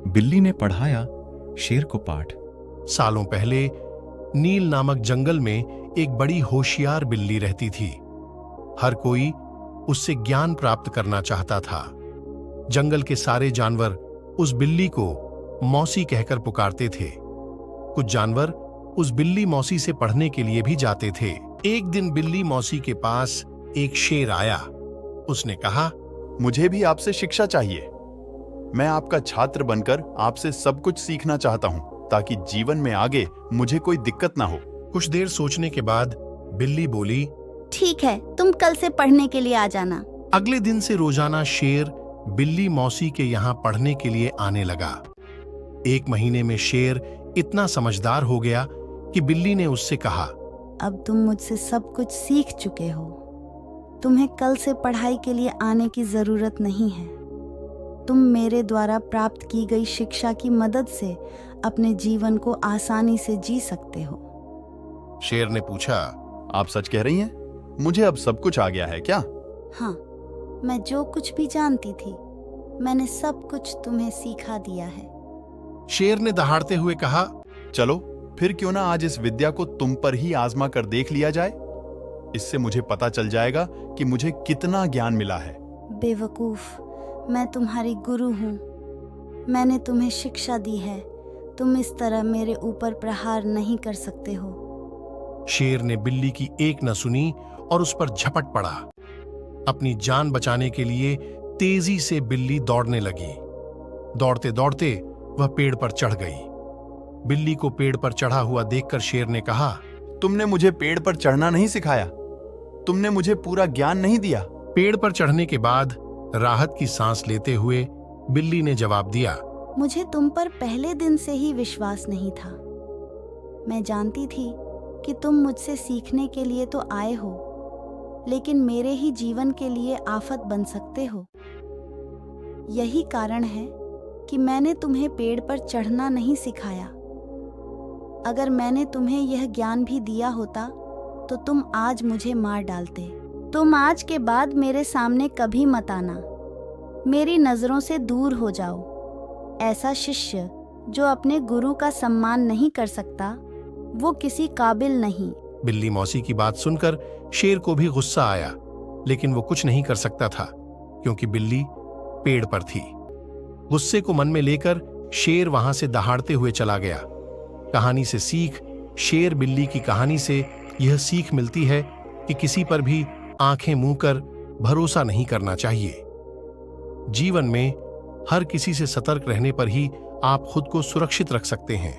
बिल्ली ने पढ़ाया शेर को पाठ। सालों पहले नील नामक जंगल में एक बड़ी होशियार बिल्ली रहती थी। हर कोई उससे ज्ञान प्राप्त करना चाहता था। जंगल के सारे जानवर उस बिल्ली को मौसी कहकर पुकारते थे। कुछ जानवर उस बिल्ली मौसी से पढ़ने के लिए भी जाते थे। एक दिन बिल्ली मौसी के पास एक शेर आया। उसने कहा, मुझे भी आपसे शिक्षा चाहिए। मैं आपका छात्र बनकर आपसे सब कुछ सीखना चाहता हूँ ताकि जीवन में आगे मुझे कोई दिक्कत ना हो। कुछ देर सोचने के बाद बिल्ली बोली, ठीक है, तुम कल से पढ़ने के लिए आ जाना। अगले दिन से रोजाना शेर बिल्ली मौसी के यहाँ पढ़ने के लिए आने लगा। एक महीने में शेर इतना समझदार हो गया कि बिल्ली ने उससे कहा, अब तुम मुझसे सब कुछ सीख चुके हो। तुम्हें कल से पढ़ाई के लिए आने की जरूरत नहीं है। तुम मेरे द्वारा प्राप्त की गई शिक्षा की मदद से अपने जीवन को आसानी से जी सकते हो। शेर ने पूछा, आप सच कह रही हैं? मुझे अब सब कुछ आ गया है क्या? हाँ, मैं जो कुछ भी जानती थी मैंने सब कुछ तुम्हें सिखा दिया है। शेर ने दहाड़ते हुए कहा, चलो फिर क्यों ना आज इस विद्या को तुम पर ही आजमा कर देख लिया जाए। इससे मुझे पता चल जाएगा कि मुझे कितना ज्ञान मिला है। बेवकूफ, मैं तुम्हारी गुरु हूँ। मैंने तुम्हें शिक्षा दी है। तुम इस तरह मेरे ऊपर प्रहार नहीं कर सकते हो। शेर ने बिल्ली की एक न सुनी और उस पर झपट पड़ा। अपनी जान बचाने के लिए तेजी से बिल्ली दौड़ने लगी। दौड़ते दौड़ते वह पेड़ पर चढ़ गई। बिल्ली को पेड़ पर चढ़ा हुआ देखकर शेर ने कहा, तुमने मुझे पेड़ पर चढ़ना नहीं सिखाया। तुमने मुझे पूरा ज्ञान नहीं दिया। पेड़ पर चढ़ने के बाद राहत की सांस लेते हुए बिल्ली ने जवाब दिया, मुझे तुम पर पहले दिन से ही विश्वास नहीं था। मैं जानती थी कि तुम मुझसे सीखने के लिए तो आए हो, लेकिन मेरे ही जीवन के लिए आफत बन सकते हो। यही कारण है कि मैंने तुम्हें पेड़ पर चढ़ना नहीं सिखाया। अगर मैंने तुम्हें यह ज्ञान भी दिया होता तो तुम आज मुझे मार डालते। तुम आज के बाद मेरे सामने कभी मत आना। मेरी नजरों से दूर हो जाओ। ऐसा शिष्य जो अपने गुरु का सम्मान नहीं कर सकता, वो किसी काबिल नहीं। बिल्ली मौसी की बात सुनकर शेर को भी गुस्सा आया, लेकिन वो कुछ नहीं कर सकता था क्योंकि बिल्ली पेड़ पर थी। गुस्से को मन में लेकर शेर वहां से दहाड़ते हुए चला गया। कहानी से सीख, शेर बिल्ली की कहानी से यह सीख मिलती है कि किसी पर भी आंखें मूंद कर भरोसा नहीं करना चाहिए। जीवन में हर किसी से सतर्क रहने पर ही आप खुद को सुरक्षित रख सकते हैं।